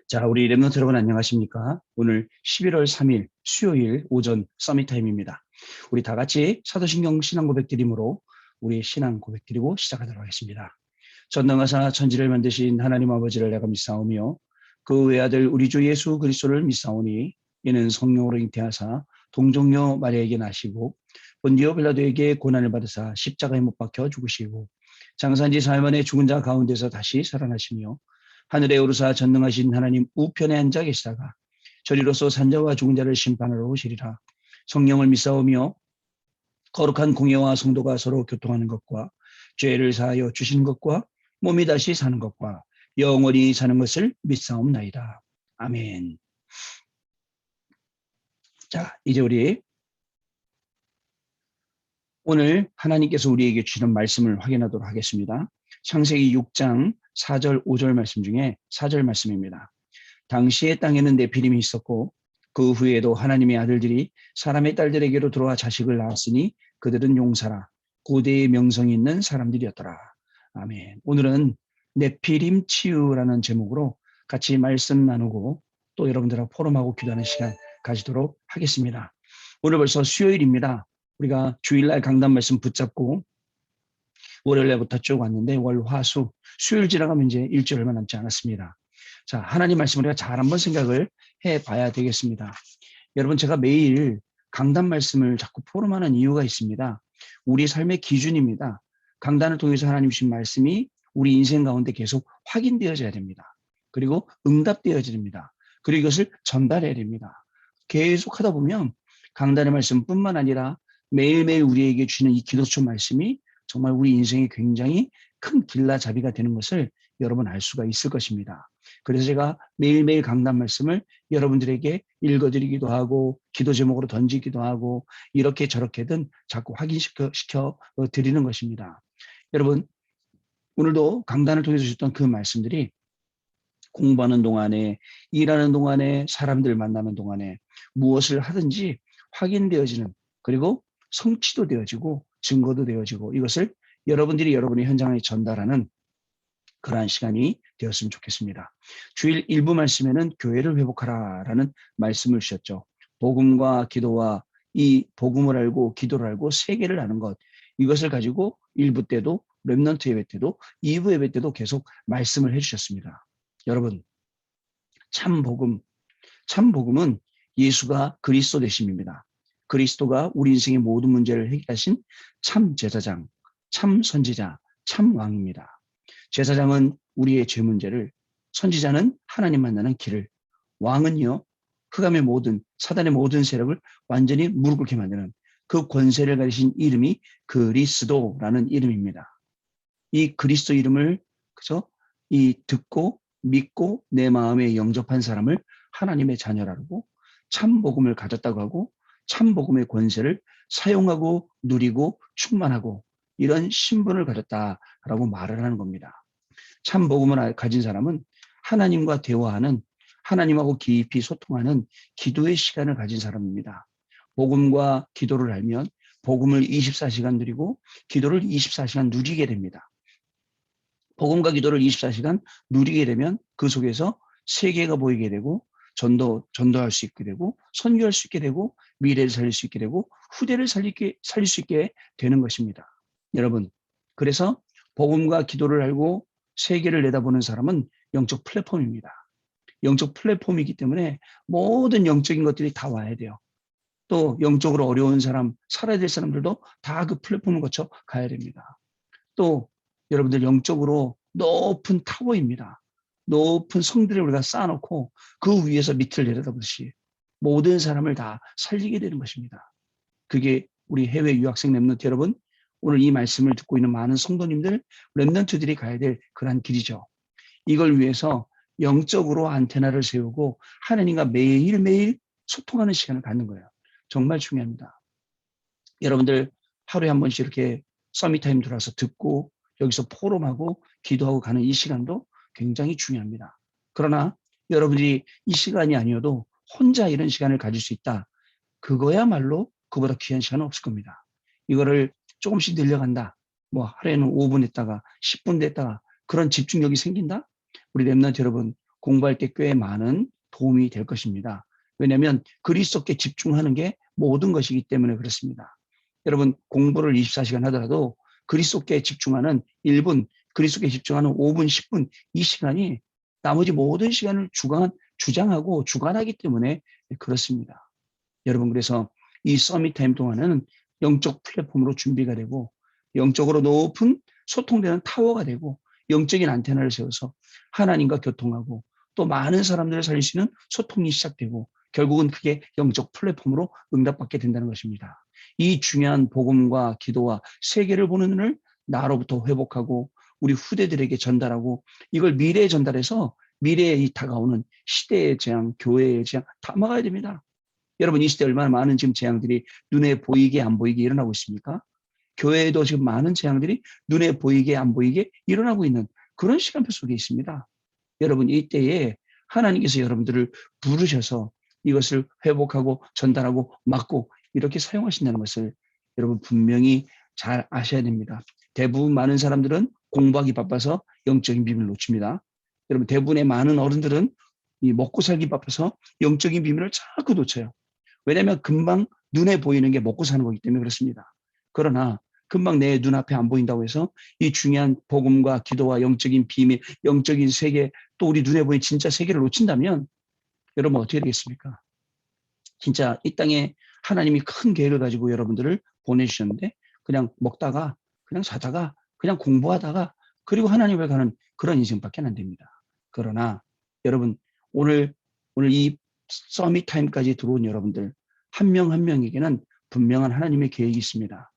자, 우리 랩런트 여러분 안녕하십니까? 오늘 11월 3일 수요일 오전 서밋타임입니다. 우리 다 같이 사도신경 신앙 고백 드림으로 우리의 신앙 고백 드리고 시작하도록 하겠습니다. 전능하사 천지를 만드신 하나님 아버지를 내가 믿사오며 그 외아들 우리 주 예수 그리스도를 믿사오니 이는 성령으로 잉태하사 동정녀 마리아에게 나시고 본디오 빌라도에게 고난을 받으사 십자가에 못 박혀 죽으시고 장사한지 사흘 만에 죽은 자 가운데서 다시 살아나시며 하늘에 오르사 전능하신 하나님 우편에 앉아 계시다가 저리로서 산자와 죽은 자를 심판하러 오시리라. 성령을 믿사오며 거룩한 공예와 성도가 서로 교통하는 것과 죄를 사하여 주시는 것과 몸이 다시 사는 것과 영원히 사는 것을 믿사옵나이다. 아멘. 자, 이제 우리 오늘 하나님께서 우리에게 주시는 말씀을 확인하도록 하겠습니다. 창세기 6장 4절 5절 말씀 중에 4절 말씀입니다. 당시에 땅에는 네피림이 있었고 그 후에도 하나님의 아들들이 사람의 딸들에게로 들어와 자식을 낳았으니 그들은 용사라 고대의 명성이 있는 사람들이었더라. 아멘. 오늘은 네피림 치유라는 제목으로 같이 말씀 나누고 또 여러분들하고 포럼하고 기도하는 시간 가지도록 하겠습니다. 오늘 벌써 수요일입니다. 우리가 주일날 강단 말씀 붙잡고 월요일날부터 쭉 왔는데 월, 화, 수, 수요일 지나가면 이제 일주일 얼마 남지 않았습니다. 자, 하나님 말씀 우리가 잘 한번 생각을 해봐야 되겠습니다. 여러분, 제가 매일 강단 말씀을 자꾸 포럼하는 이유가 있습니다. 우리 삶의 기준입니다. 강단을 통해서 하나님 주신 말씀이 우리 인생 가운데 계속 확인되어져야 됩니다. 그리고 응답되어져야 됩니다. 그리고 이것을 전달해야 됩니다. 계속 하다 보면 강단의 말씀뿐만 아니라 매일매일 우리에게 주시는 이 기도처 말씀이 정말 우리 인생에 굉장히 큰 길라잡이가 되는 것을 여러분 알 수가 있을 것입니다. 그래서 제가 매일매일 강단 말씀을 여러분들에게 읽어드리기도 하고 기도 제목으로 던지기도 하고 이렇게 저렇게든 자꾸 확인시켜 드리는 것입니다. 여러분, 오늘도 강단을 통해서 주셨던 그 말씀들이 공부하는 동안에, 일하는 동안에, 사람들 만나는 동안에 무엇을 하든지 확인되어지는, 그리고 성취도 되어지고 증거도 되어지고 이것을 여러분들이 여러분의 현장에 전달하는 그러한 시간이 되었으면 좋겠습니다. 주일 일부 말씀에는 교회를 회복하라라는 말씀을 주셨죠. 복음과 기도와 이 복음을 알고 기도를 알고 세계를 아는 것, 이것을 가지고 일부 때도 렘넌트 예배 때도 2부 예배 때도 계속 말씀을 해주셨습니다. 여러분, 참복음은 예수가 그리스도 되심입니다. 그리스도가 우리 인생의 모든 문제를 해결하신 참 제사장, 참 선지자, 참 왕입니다. 제사장은 우리의 죄 문제를, 선지자는 하나님 만나는 길을, 왕은요 흑암의 모든 사단의 모든 세력을 완전히 무릎 꿇게 만드는 그 권세를 가지신 이름이 그리스도라는 이름입니다. 이 그리스도 이름을 그죠? 이 듣고 믿고 내 마음에 영접한 사람을 하나님의 자녀라고 참 복음을 가졌다고 하고 참 복음의 권세를 사용하고 누리고 충만하고 이런 신분을 가졌다라고 말을 하는 겁니다. 참 복음을 가진 사람은 하나님과 대화하는, 하나님하고 깊이 소통하는 기도의 시간을 가진 사람입니다. 복음과 기도를 알면 복음을 24시간 누리고 기도를 24시간 누리게 됩니다. 복음과 기도를 24시간 누리게 되면 그 속에서 세계가 보이게 되고 전도할 수 있게 되고 선교할 수 있게 되고 미래를 살릴 수 있게 되고 후대를 살릴 수 있게 되는 것입니다. 여러분, 그래서 복음과 기도를 알고 세계를 내다보는 사람은 영적 플랫폼입니다. 영적 플랫폼이기 때문에 모든 영적인 것들이 다 와야 돼요. 또 영적으로 어려운 사람, 살아야 될 사람들도 다 그 플랫폼을 거쳐 가야 됩니다. 또 여러분들 영적으로 높은 타워입니다. 높은 성들을 우리가 쌓아놓고 그 위에서 밑을 내려다보듯이 모든 사람을 다 살리게 되는 것입니다. 그게 우리 해외 유학생 랩런트 여러분, 오늘 이 말씀을 듣고 있는 많은 성도님들, 랩런트들이 가야 될 그러한 길이죠. 이걸 위해서 영적으로 안테나를 세우고 하나님과 매일매일 소통하는 시간을 갖는 거예요. 정말 중요합니다. 여러분들 하루에 한 번씩 이렇게 서밋타임 들어와서 듣고 여기서 포럼하고 기도하고 가는 이 시간도 굉장히 중요합니다. 그러나 여러분들이 이 시간이 아니어도 혼자 이런 시간을 가질 수 있다. 그거야말로 그보다 귀한 시간은 없을 겁니다. 이거를 조금씩 늘려간다. 하루에는 5분 했다가 10분 됐다가 그런 집중력이 생긴다. 우리 랩런트 여러분, 공부할 때 꽤 많은 도움이 될 것입니다. 왜냐하면 그리스도께 집중하는 게 모든 것이기 때문에 그렇습니다. 여러분 공부를 24시간 하더라도 그리스도께 집중하는 1분, 그리스도께 집중하는 5분, 10분 이 시간이 나머지 모든 시간을 주장하고 주관하기 때문에 그렇습니다. 여러분 그래서 이 서밋 타임 동안은 영적 플랫폼으로 준비가 되고 영적으로 높은 소통되는 타워가 되고 영적인 안테나를 세워서 하나님과 교통하고 또 많은 사람들을 살릴 수 있는 소통이 시작되고 결국은 그게 영적 플랫폼으로 응답받게 된다는 것입니다. 이 중요한 복음과 기도와 세계를 보는 눈을 나로부터 회복하고 우리 후대들에게 전달하고 이걸 미래에 전달해서 미래에 다가오는 시대의 재앙, 교회의 재앙 다 막아야 됩니다. 여러분 이 시대에 얼마나 많은 지금 재앙들이 눈에 보이게 안 보이게 일어나고 있습니까? 교회에도 지금 많은 재앙들이 눈에 보이게 안 보이게 일어나고 있는 그런 시간표 속에 있습니다. 여러분 이때에 하나님께서 여러분들을 부르셔서 이것을 회복하고 전달하고 막고 이렇게 사용하신다는 것을 여러분 분명히 잘 아셔야 됩니다. 대부분 많은 사람들은 공부하기 바빠서 영적인 비밀을 놓칩니다. 여러분 대부분의 많은 어른들은 이 먹고 살기 바빠서 영적인 비밀을 자꾸 놓쳐요. 왜냐하면 금방 눈에 보이는 게 먹고 사는 거기 때문에 그렇습니다. 그러나 금방 내 눈앞에 안 보인다고 해서 이 중요한 복음과 기도와 영적인 비밀, 영적인 세계, 또 우리 눈에 보이는 진짜 세계를 놓친다면 여러분 어떻게 되겠습니까? 진짜 이 땅에 하나님이 큰 계획을 가지고 여러분들을 보내주셨는데 그냥 먹다가 그냥 자다가 그냥 공부하다가 그리고 하나님을 가는 그런 인생밖에 안 됩니다. 그러나 여러분 오늘 이 서밋 타임까지 들어온 여러분들 한 명 한 명에게는 분명한 하나님의 계획이 있습니다.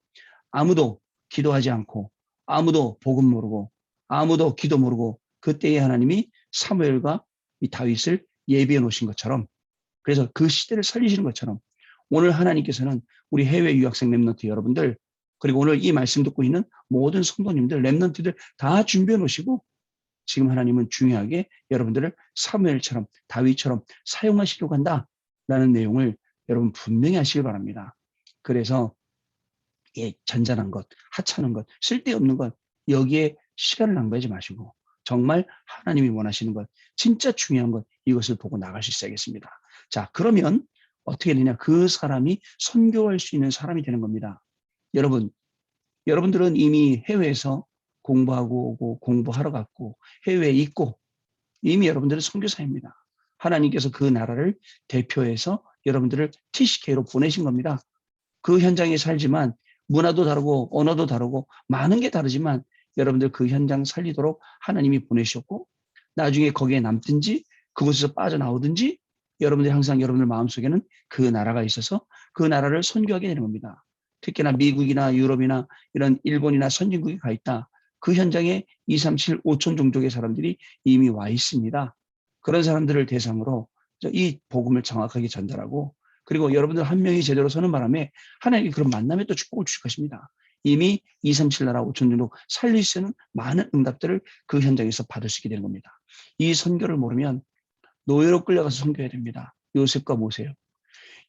아무도 기도하지 않고 아무도 복음 모르고 아무도 기도 모르고 그때에 하나님이 사무엘과 이 다윗을 예비해 놓으신 것처럼 그래서 그 시대를 살리시는 것처럼 오늘 하나님께서는 우리 해외 유학생 랩런트 여러분들 그리고 오늘 이 말씀 듣고 있는 모든 성도님들 랩런트들 다 준비해 놓으시고 지금 하나님은 중요하게 여러분들을 사무엘처럼 다윗처럼 사용하시려고 한다라는 내용을 여러분 분명히 하시길 바랍니다. 그래서 예, 잔잔한 것, 하찮은 것, 쓸데없는 것 여기에 시간을 낭비하지 마시고 정말 하나님이 원하시는 것, 진짜 중요한 것 이것을 보고 나갈 수 있어야겠습니다. 자, 그러면 어떻게 되냐? 그 사람이 선교할 수 있는 사람이 되는 겁니다. 여러분들은 이미 해외에서 공부하고 오고 공부하러 갔고 해외에 있고 이미 여러분들은 선교사입니다. 하나님께서 그 나라를 대표해서 여러분들을 TCK로 보내신 겁니다. 그 현장에 살지만 문화도 다르고 언어도 다르고 많은 게 다르지만 여러분들 그 현장 살리도록 하나님이 보내셨고 나중에 거기에 남든지 그곳에서 빠져나오든지 여러분들이 항상 여러분들 마음속에는 그 나라가 있어서 그 나라를 선교하게 되는 겁니다. 특히나 미국이나 유럽이나 이런 일본이나 선진국에 가 있다. 그 현장에 2, 3, 7, 5천 종족의 사람들이 이미 와 있습니다. 그런 사람들을 대상으로 이 복음을 정확하게 전달하고 그리고 여러분들 한 명이 제대로 서는 바람에 하나님이 그런 만남에 또 축복을 주실 것입니다. 이미 2, 3, 7 나라 5천 종족 살릴 수 있는 많은 응답들을 그 현장에서 받을 수 있게 되는 겁니다. 이 선교를 모르면 노예로 끌려가서 선교해야 됩니다. 요셉과 모세요.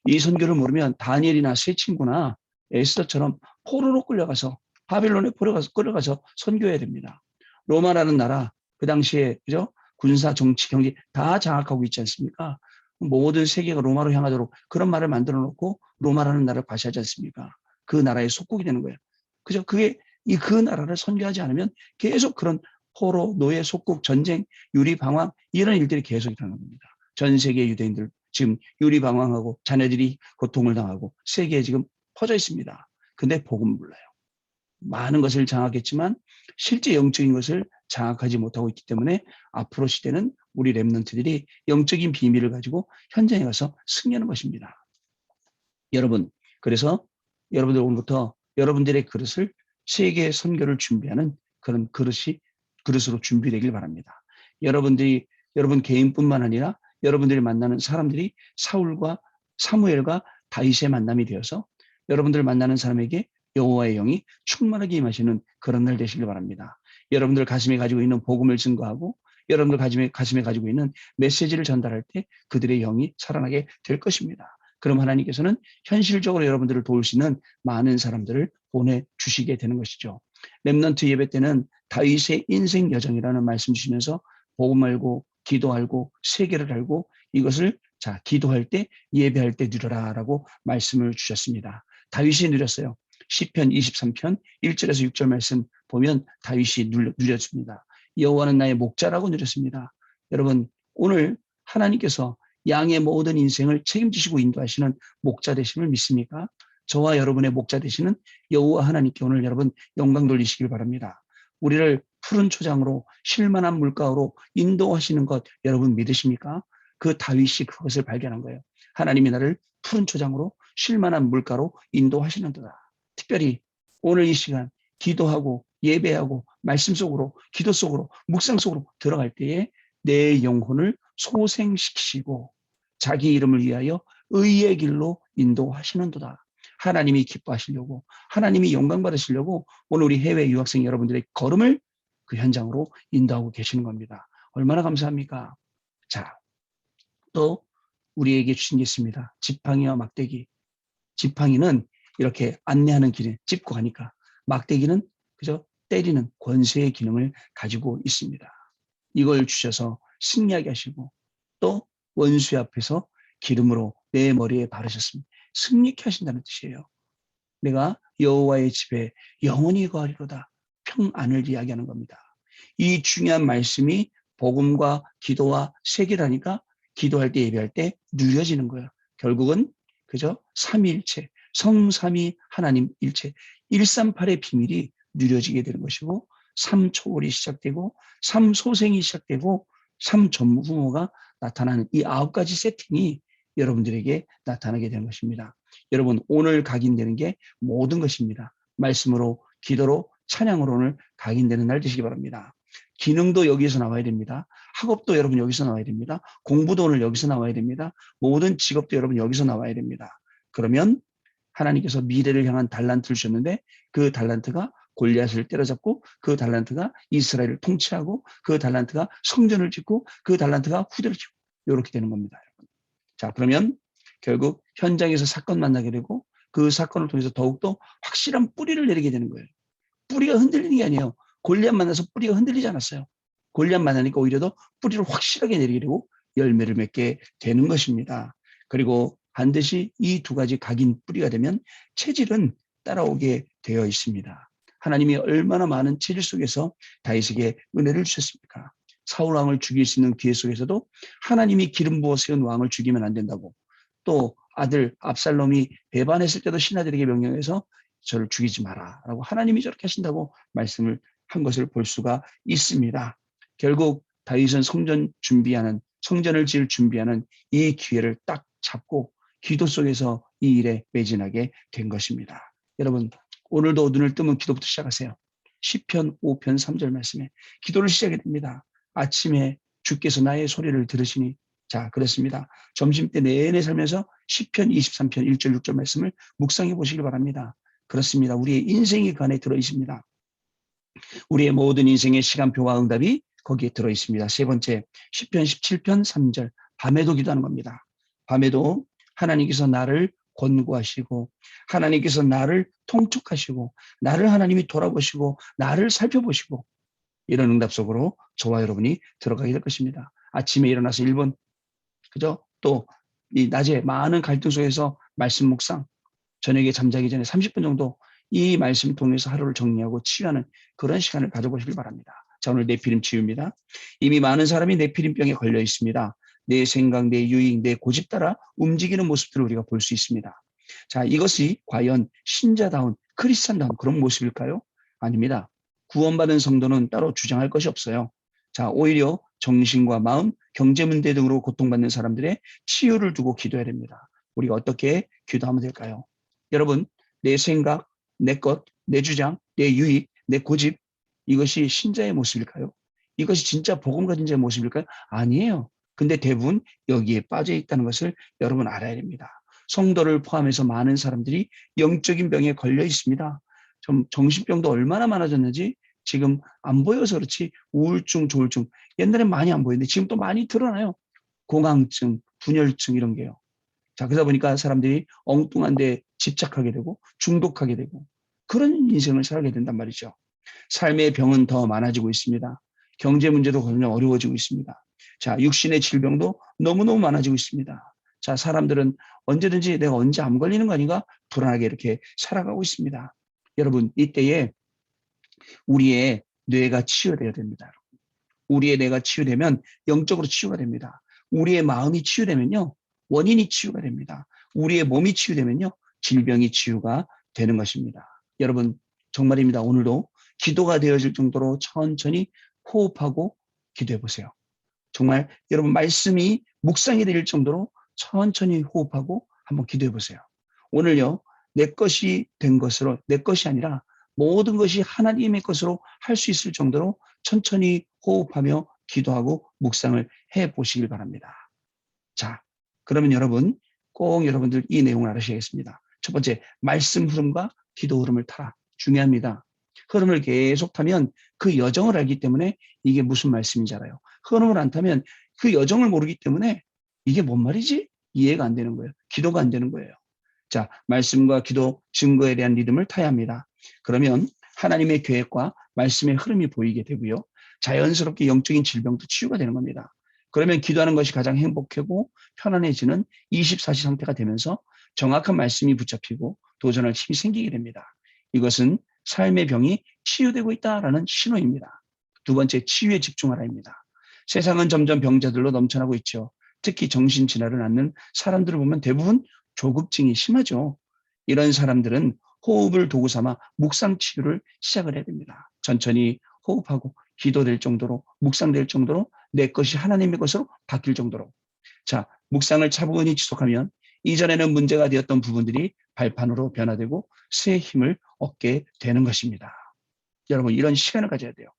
이 선교를 모르면 다니엘이나 세 친구나 에스더처럼 포로로 끌려가서 바빌론에 끌려가서 선교해야 됩니다. 로마라는 나라 그 당시에 그죠? 군사, 정치, 경제 다 장악하고 있지 않습니까? 모든 세계가 로마로 향하도록 그런 말을 만들어 놓고 로마라는 나라를 과시하지 않습니까? 그 나라의 속국이 되는 거예요. 그죠? 그 나라를 선교하지 않으면 계속 그런 포로, 노예, 속국, 전쟁, 유리방황 이런 일들이 계속 일어나는 겁니다. 전 세계 유대인들 지금 유리방황하고 자녀들이 고통을 당하고 세계에 지금 퍼져 있습니다. 근데 복음을 몰라요. 많은 것을 장악했지만 실제 영적인 것을 장악하지 못하고 있기 때문에 앞으로 시대는 우리 랩런트들이 영적인 비밀을 가지고 현장에 가서 승리하는 것입니다. 여러분, 그래서 여러분들 오늘부터 여러분들의 그릇을 세계 선교를 준비하는 그런 그릇으로 준비되길 바랍니다. 여러분 개인뿐만 아니라 여러분들이 만나는 사람들이 사무엘과 다윗의 만남이 되어서 여러분들 만나는 사람에게 여호와의 영이 충만하게 임하시는 그런 날 되시길 바랍니다. 여러분들 가슴에 가지고 있는 복음을 증거하고 여러분들 가슴에 가지고 있는 메시지를 전달할 때 그들의 영이 살아나게 될 것입니다. 그럼 하나님께서는 현실적으로 여러분들을 도울 수 있는 많은 사람들을 보내주시게 되는 것이죠. 렘넌트 예배 때는 다윗의 인생 여정이라는 말씀 주시면서 복음 알고 기도하고 세계를 알고 이것을 기도할 때 예배할 때 누려라라고 말씀을 주셨습니다. 다윗이 누렸어요. 시편 23편 1절에서 6절 말씀 보면 다윗이 누렸습니다. 여호와는 나의 목자라고 누렸습니다. 여러분, 오늘 하나님께서 양의 모든 인생을 책임지시고 인도하시는 목자 되심을 믿습니까? 저와 여러분의 목자 되시는 여호와 하나님께 오늘 여러분 영광 돌리시길 바랍니다. 우리를 푸른 초장으로 쉴만한 물가로 인도하시는 것 여러분 믿으십니까? 그 다윗이 그것을 발견한 거예요. 하나님이 나를 푸른 초장으로 쉴만한 물가로 인도하시는도다. 특별히 오늘 이 시간 기도하고 예배하고 말씀 속으로 기도 속으로 묵상 속으로 들어갈 때에 내 영혼을 소생시키시고 자기 이름을 위하여 의의 길로 인도하시는도다. 하나님이 기뻐하시려고 하나님이 영광 받으시려고 오늘 우리 해외 유학생 여러분들의 걸음을 그 현장으로 인도하고 계시는 겁니다. 얼마나 감사합니까? 자, 또 우리에게 주신 게 있습니다. 지팡이와 막대기. 지팡이는 이렇게 안내하는 길에 짚고 가니까 막대기는 그저 때리는 권세의 기능을 가지고 있습니다. 이걸 주셔서 승리하게 하시고 또 원수 앞에서 기름으로 내 머리에 바르셨습니다. 승리케 하신다는 뜻이에요. 내가 여호와의 집에 영원히 거하리로다. 평안을 이야기하는 겁니다. 이 중요한 말씀이 복음과 기도와 세계라니까 기도할 때 예배할 때 누려지는 거예요. 결국은 그저 삼위일체, 성삼위 하나님 일체, 138의 비밀이 누려지게 되는 것이고 삼초월이 시작되고 삼소생이 시작되고 삼전무후무가 나타나는 이 9가지 세팅이 여러분들에게 나타나게 되는 것입니다. 여러분 오늘 각인되는 게 모든 것입니다. 말씀으로 기도로 찬양으로 오늘 각인되는 날 되시기 바랍니다. 기능도 여기서 나와야 됩니다. 학업도 여러분 여기서 나와야 됩니다. 공부도 오늘 여기서 나와야 됩니다. 모든 직업도 여러분 여기서 나와야 됩니다. 그러면 하나님께서 미래를 향한 달란트를 주셨는데 그 달란트가 골리앗을 때려잡고 그 달란트가 이스라엘을 통치하고 그 달란트가 성전을 짓고 그 달란트가 후대를 치고 이렇게 되는 겁니다. 여러분. 자, 그러면 결국 현장에서 사건 만나게 되고 그 사건을 통해서 더욱더 확실한 뿌리를 내리게 되는 거예요. 뿌리가 흔들리는 게 아니에요. 골리앗 만나서 뿌리가 흔들리지 않았어요. 골리앗 만나니까 오히려 더 뿌리를 확실하게 내리게 되고 열매를 맺게 되는 것입니다. 그리고 반드시 이 2가지 각인 뿌리가 되면 체질은 따라오게 되어 있습니다. 하나님이 얼마나 많은 체질 속에서 다윗에게 은혜를 주셨습니까? 사울 왕을 죽일 수 있는 기회 속에서도 하나님이 기름 부어 세운 왕을 죽이면 안 된다고 또 아들 압살롬이 배반했을 때도 신하들에게 명령해서 저를 죽이지 마라 라고 하나님이 저렇게 하신다고 말씀을 한 것을 볼 수가 있습니다. 결국 다윗은 성전을 지을 준비하는 이 기회를 딱 잡고 기도 속에서 이 일에 매진하게 된 것입니다. 여러분 오늘도 눈을 뜨면 기도부터 시작하세요. 시편 5편 3절 말씀에 기도를 시작이 됩니다. 아침에 주께서 나의 소리를 들으시니 자 그렇습니다. 점심때 내내 살면서 시편 23편 1절 6절 말씀을 묵상해 보시기 바랍니다. 그렇습니다. 우리의 인생이 그 안에 들어있습니다. 우리의 모든 인생의 시간표와 응답이 거기에 들어있습니다. 세 번째 시편 17편 3절 밤에도 기도하는 겁니다. 밤에도 하나님께서 나를 권고하시고 하나님께서 나를 통촉하시고 나를 하나님이 돌아보시고 나를 살펴보시고 이런 응답 속으로 저와 여러분이 들어가게 될 것입니다. 아침에 일어나서 1분 그죠? 또 이 낮에 많은 갈등 속에서 말씀 묵상 저녁에 잠자기 전에 30분 정도 이 말씀 통해서 하루를 정리하고 치유하는 그런 시간을 가져보시길 바랍니다. 자, 오늘 네피림 치유입니다. 이미 많은 사람이 네피림병에 걸려 있습니다. 내 생각, 내 유익, 내 고집 따라 움직이는 모습들을 우리가 볼 수 있습니다. 자, 이것이 과연 신자다운 크리스찬다운 그런 모습일까요? 아닙니다. 구원받은 성도는 따로 주장할 것이 없어요. 자, 오히려 정신과 마음, 경제 문제 등으로 고통받는 사람들의 치유를 두고 기도해야 됩니다. 우리가 어떻게 기도하면 될까요? 여러분, 내 생각, 내 것, 내 주장, 내 유익, 내 고집 이것이 신자의 모습일까요? 이것이 진짜 복음 가진 자의 모습일까요? 아니에요. 근데 대부분 여기에 빠져 있다는 것을 여러분 알아야 됩니다. 성도를 포함해서 많은 사람들이 영적인 병에 걸려 있습니다. 정신병도 얼마나 많아졌는지 지금 안 보여서 그렇지 우울증, 조울증 옛날엔 많이 안 보였는데 지금 또 많이 드러나요. 공황증, 분열증 이런 게요. 자, 그러다 보니까 사람들이 엉뚱한 데 집착하게 되고 중독하게 되고 그런 인생을 살게 된단 말이죠. 삶의 병은 더 많아지고 있습니다. 경제 문제도 점점 어려워지고 있습니다. 자, 육신의 질병도 너무너무 많아지고 있습니다. 자, 사람들은 언제든지 내가 언제 암 걸리는 거 아닌가 불안하게 이렇게 살아가고 있습니다. 여러분, 이때에 우리의 뇌가 치유되어야 됩니다. 우리의 뇌가 치유되면 영적으로 치유가 됩니다. 우리의 마음이 치유되면요, 원인이 치유가 됩니다. 우리의 몸이 치유되면요, 질병이 치유가 되는 것입니다. 여러분, 정말입니다. 오늘도 기도가 되어질 정도로 천천히 호흡하고 기도해 보세요. 정말 여러분 말씀이 묵상이 될 정도로 천천히 호흡하고 한번 기도해 보세요. 오늘요, 내 것이 된 것으로, 내 것이 아니라 모든 것이 하나님의 것으로 할 수 있을 정도로 천천히 호흡하며 기도하고 묵상을 해 보시길 바랍니다. 자, 그러면 여러분, 꼭 여러분들 이 내용을 알으셔야겠습니다. 첫 번째, 말씀 흐름과 기도 흐름을 타라. 중요합니다. 흐름을 계속 타면 그 여정을 알기 때문에 이게 무슨 말씀인지 알아요. 흐름을 안 타면 그 여정을 모르기 때문에 이게 뭔 말이지? 이해가 안 되는 거예요. 기도가 안 되는 거예요. 자, 말씀과 기도, 증거에 대한 리듬을 타야 합니다. 그러면 하나님의 계획과 말씀의 흐름이 보이게 되고요. 자연스럽게 영적인 질병도 치유가 되는 겁니다. 그러면 기도하는 것이 가장 행복하고 편안해지는 24시 상태가 되면서 정확한 말씀이 붙잡히고 도전할 힘이 생기게 됩니다. 이것은 삶의 병이 치유되고 있다라는 신호입니다. 두 번째, 치유에 집중하라입니다. 세상은 점점 병자들로 넘쳐나고 있죠. 특히 정신질환을 앓는 사람들을 보면 대부분 조급증이 심하죠. 이런 사람들은 호흡을 도구 삼아 묵상 치유를 시작을 해야 됩니다. 천천히 호흡하고 기도될 정도로, 묵상될 정도로, 내 것이 하나님의 것으로 바뀔 정도로. 자, 묵상을 차분히 지속하면 이전에는 문제가 되었던 부분들이 발판으로 변화되고 새 힘을 얻게 되는 것입니다. 여러분, 이런 시간을 가져야 돼요.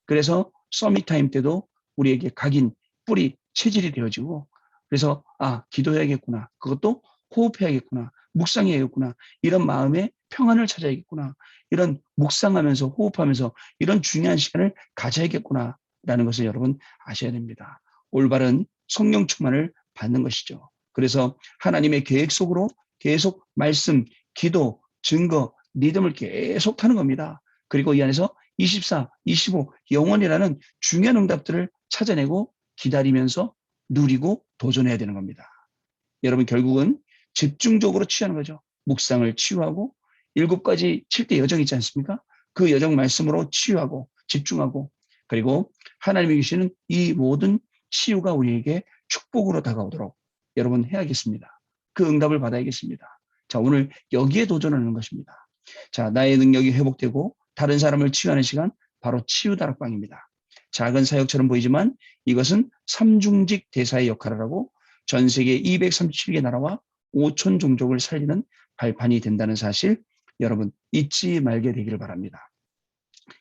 그래서 서밋타임 때도 우리에게 각인, 뿌리, 체질이 되어지고, 그래서 기도해야겠구나, 그것도 호흡해야겠구나, 묵상해야겠구나, 이런 마음의 평안을 찾아야겠구나, 이런 묵상하면서 호흡하면서 이런 중요한 시간을 가져야겠구나 라는 것을 여러분 아셔야 됩니다. 올바른 성령 충만을 받는 것이죠. 그래서 하나님의 계획 속으로 계속 말씀, 기도, 증거, 리듬을 계속 타는 겁니다. 그리고 이 안에서 24, 25, 영원이라는 중요한 응답들을 찾아내고 기다리면서 누리고 도전해야 되는 겁니다. 여러분, 결국은 집중적으로 취하는 거죠. 묵상을 치유하고 7가지 7대 여정 있지 않습니까? 그 여정 말씀으로 치유하고 집중하고, 그리고 하나님이 주시는 이 모든 치유가 우리에게 축복으로 다가오도록 여러분 해야겠습니다. 그 응답을 받아야겠습니다. 자, 오늘 여기에 도전하는 것입니다. 자, 나의 능력이 회복되고 다른 사람을 치유하는 시간, 바로 치유다락방입니다. 작은 사역처럼 보이지만 이것은 삼중직 대사의 역할을 하고 전 세계 237개 나라와 5천 종족을 살리는 발판이 된다는 사실, 여러분 잊지 말게 되기를 바랍니다.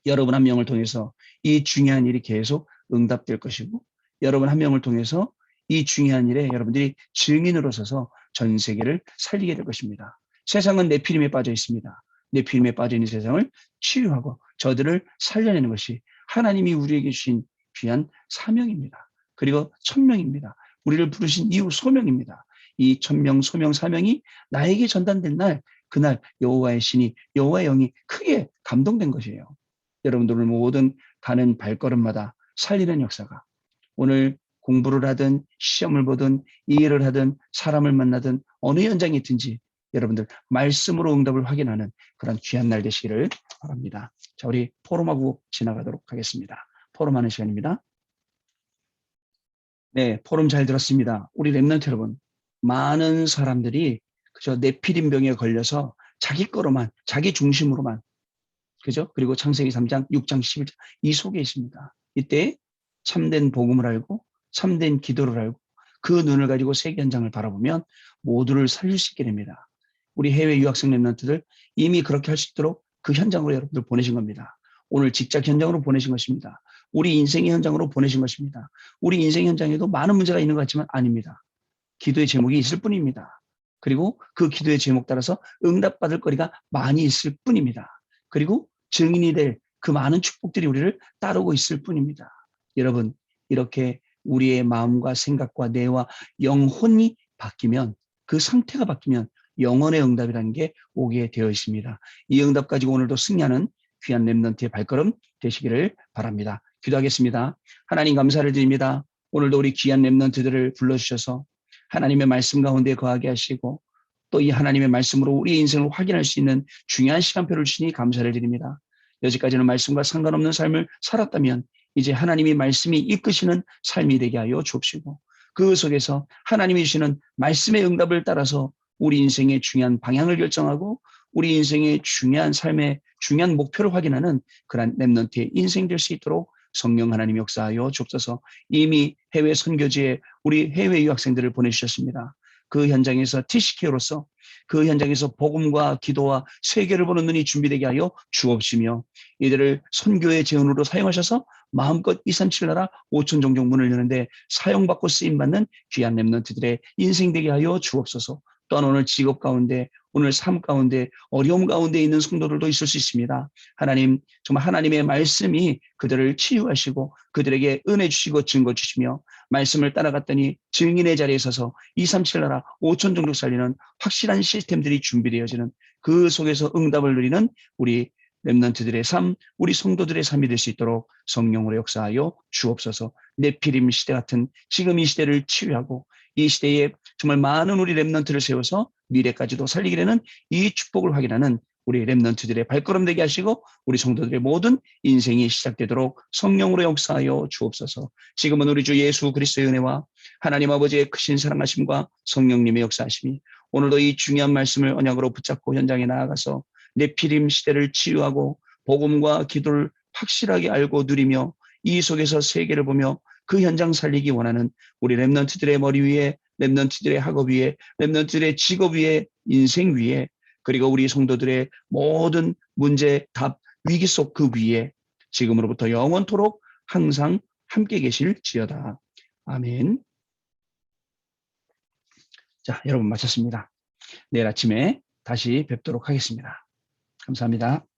여러분 한 명을 통해서 이 중요한 일이 계속 응답될 것이고, 여러분 한 명을 통해서 이 중요한 일에 여러분들이 증인으로 서서 전 세계를 살리게 될 것입니다. 세상은 네피림에 빠져 있습니다. 네피림에 빠져 있는 세상을 치유하고 저들을 살려내는 것이 하나님이 우리에게 주신 귀한 사명입니다. 그리고 천명입니다. 우리를 부르신 이후 소명입니다. 이 천명, 소명, 사명이 나에게 전달된 날, 그날 여호와의 신이, 여호와의 영이 크게 감동된 것이에요. 여러분들을 모든 가는 발걸음마다 살리는 역사가, 오늘 공부를 하든 시험을 보든 일을 하든 사람을 만나든 어느 현장에 있든지 여러분들 말씀으로 응답을 확인하는 그런 귀한 날 되시기를 바랍니다. 자, 우리 포럼하고 지나가도록 하겠습니다. 포럼하는 시간입니다. 네, 포럼 잘 들었습니다. 우리 렘넌트 여러분, 많은 사람들이 그저 네피림병에 걸려서 자기 거로만, 자기 중심으로만, 그죠? 그리고 창세기 3장, 6장, 11장 이 속에 있습니다. 이때 참된 복음을 알고 참된 기도를 알고 그 눈을 가지고 세계 현장을 바라보면 모두를 살릴 수 있게 됩니다. 우리 해외 유학생 렘넌트들 이미 그렇게 할 수 있도록 그 현장으로 여러분들 보내신 겁니다. 오늘 직장 현장으로 보내신 것입니다. 우리 인생의 현장으로 보내신 것입니다. 우리 인생 현장에도 많은 문제가 있는 것 같지만 아닙니다. 기도의 제목이 있을 뿐입니다. 그리고 그 기도의 제목 따라서 응답받을 거리가 많이 있을 뿐입니다. 그리고 증인이 될 그 많은 축복들이 우리를 따르고 있을 뿐입니다. 여러분, 이렇게 우리의 마음과 생각과 뇌와 영혼이 바뀌면, 그 상태가 바뀌면 영혼의 응답이라는 게 오게 되어 있습니다. 이 응답 가지고 오늘도 승리하는 귀한 렘넌트의 발걸음 되시기를 바랍니다. 기도하겠습니다. 하나님 감사를 드립니다. 오늘도 우리 귀한 렘넌트들을 불러주셔서 하나님의 말씀 가운데 거하게 하시고 또 이 하나님의 말씀으로 우리의 인생을 확인할 수 있는 중요한 시간표를 주시니 감사를 드립니다. 여지까지는 말씀과 상관없는 삶을 살았다면 이제 하나님이 말씀이 이끄시는 삶이 되게 하여 주옵시고 그 속에서 하나님이 주시는 말씀의 응답을 따라서 우리 인생의 중요한 방향을 결정하고 우리 인생의 중요한 삶의 중요한 목표를 확인하는 그런 렘넌트의 인생 될 수 있도록 성령 하나님 역사하여 주옵소서. 이미 해외 선교지에 우리 해외 유학생들을 보내주셨습니다. 그 현장에서 TCK로서 그 현장에서 복음과 기도와 세계를 보는 눈이 준비되게 하여 주옵시며 이들을 선교의 재원으로 사용하셔서 마음껏 237 나라 5천 종족 문을 여는데 사용받고 쓰임받는 귀한 렘넌트들의 인생 되게 하여 주옵소서. 또한 오늘 직업 가운데 오늘 삶 가운데 어려움 가운데 있는 성도들도 있을 수 있습니다. 하나님 정말 하나님의 말씀이 그들을 치유하시고 그들에게 은혜 주시고 증거 주시며 말씀을 따라갔더니 증인의 자리에 서서 237 나라 5천 종족 살리는 확실한 시스템들이 준비되어지는 그 속에서 응답을 누리는 우리 렘넌트들의 삶, 우리 성도들의 삶이 될 수 있도록 성령으로 역사하여 주옵소서. 네피림 시대 같은 지금 이 시대를 치유하고 이 시대에 정말 많은 우리 렘넌트를 세워서 미래까지도 살리게 되는 이 축복을 확인하는 우리 렘넌트들의 발걸음 되게 하시고 우리 성도들의 모든 인생이 시작되도록 성령으로 역사하여 주옵소서. 지금은 우리 주 예수 그리스도의 은혜와 하나님 아버지의 크신 사랑하심과 성령님의 역사하심이 오늘도 이 중요한 말씀을 언약으로 붙잡고 현장에 나아가서 네피림 시대를 치유하고 복음과 기도를 확실하게 알고 누리며 이 속에서 세계를 보며 그 현장 살리기 원하는 우리 렘넌트들의 머리 위에 렘넌트들의 학업 위에 렘넌트들의 직업 위에 인생 위에 그리고 우리 성도들의 모든 문제 답 위기 속 그 위에 지금으로부터 영원토록 항상 함께 계실지어다. 아멘. 자, 여러분 마쳤습니다. 내일 아침에 다시 뵙도록 하겠습니다. 감사합니다.